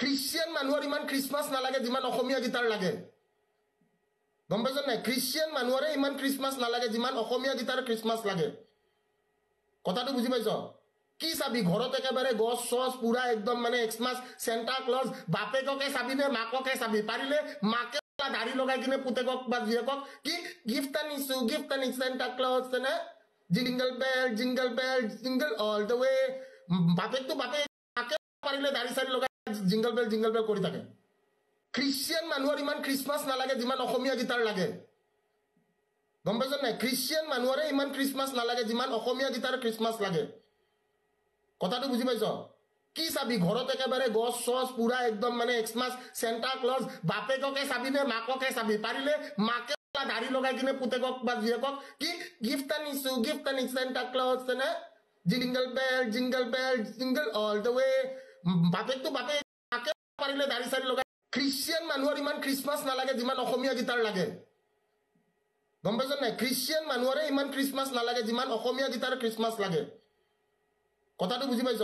Christian মানুহৰ ইমান Christmas নালাগে যিমান অসমীয়া গীটাৰ লাগে গম পাইছ নাই খ্ৰীষ্টিয়ান মানুহৰে ইমান খ্ৰীষ্টমাছ নালাগে যিমান অসমীয়া গীটাৰ খ্ৰীষ্টমাছ লাগে কথাটো বুজি পাইছ কি চাবি ঘৰত একেবাৰে গছ চছ পুৰা একদম মানে এক্সমাছ সেন্টা ক্লজ বাপেককে চাবি নে মাককে চাবি পাৰিলে মাকে দাড়ি লগাই কিনে পুতেকক বা জীয়েকক কি গিফ্ট আনিছো সেন্টা ক্লজ না jingle bell jingle all the way বাপেকটো বাপেক মাকে পাৰিলে দাড়ি চাড়ি লগাই জিংগল বেল কৰি থাকে খ্ৰীষ্টিয়ান মানুহৰ ইমান খ্ৰীষ্টমাছ নালাগে যিমান অসমীয়া গীটাৰ লাগে গম পাইছ নাই খ্ৰীষ্টিয়ান মানুহৰে ইমান খ্ৰীষ্টমাছ নালাগে যিমান অসমীয়া গীটাৰ খ্ৰীষ্টমাছ লাগে কথাটো বুজি পাইছ কি চাবি ঘৰত একেবাৰে গছ চছ পুৰা একদম মানে এক্সমাছ সেন্টা ক্লজ বাপেককে চাবি নে মাককে চাবি পাৰিলে মাকে দাড়ি লগাই কিনে পুতেকক বা জীয়েকক কি গিফ্ট আনিছো সেন্টা ক্লজ না jingle bell jingle all the way বাপেকটো বাপেক মাকে পাৰিলে দাড়ি চাড়ি লগাই খ্ৰীষ্টিয়ান মানুহৰ ইমান খ্ৰীষ্টমাছ নালাগে যিমান অসমীয়া গীটাৰ লাগে গম পাইছ নাই খ্ৰীষ্টিয়ান মানুহৰে ইমান খ্ৰীষ্টমাছ নালাগে যিমান অসমীয়া গীটাৰ খ্ৰীষ্টমাছ লাগে কথাটো বুজি পাইছ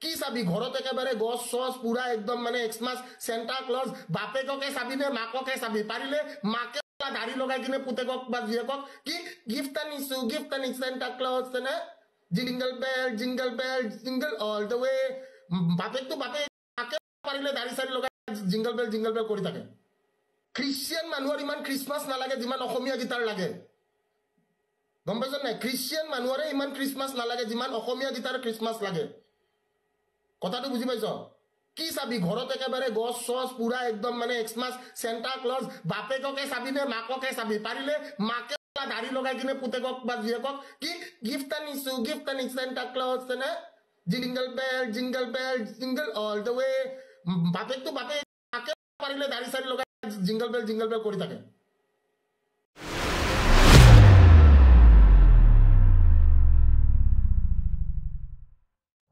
কি চাবি ঘৰত একেবাৰে গছ চছ পুৰা একদম মানে এক্সমাছ সেন্টা ক্লজ বাপেককে চাবি নে মাককে চাবি পাৰিলে মাকে দাড়ি লগাই কিনে পুতেকক বা জীয়েকক কি গিফ্ট আনিছো সেন্টা ক্লজ না jingle jingle all the way বাপেকটো বাপেক মাকে পাৰিলে দাড়ি চাড়ি লগাই জিংগল বেল কৰি থাকে খ্ৰীষ্টিয়ান মানুহৰ ইমান খ্ৰীষ্টমাছ নালাগে যিমান অসমীয়া গীটাৰ লাগে গম পাইছ নাই খ্ৰীষ্টিয়ান মানুহৰে ইমান খ্ৰীষ্টমাছ নালাগে যিমান অসমীয়া গীটাৰ খ্ৰীষ্টমাছ লাগে কথাটো বুজি পাইছ কি চাবি ঘৰত একেবাৰে গছ চছ পুৰা একদম মানে এক্সমাছ সেন্টা ক্লজ বাপেককে চাবি নে মাককে চাবি পাৰিলে মাকে দাড়ি লগাই কিনে পুতেকক বা জীয়েকক কি গিফ্ট আনিছো সেন্টা ক্লজ না jingle jingle all the way বাপেকটো বাপেক মাকে পাৰিলে দাড়ি চাড়ি লগাই জিংগল বেল কৰি থাকে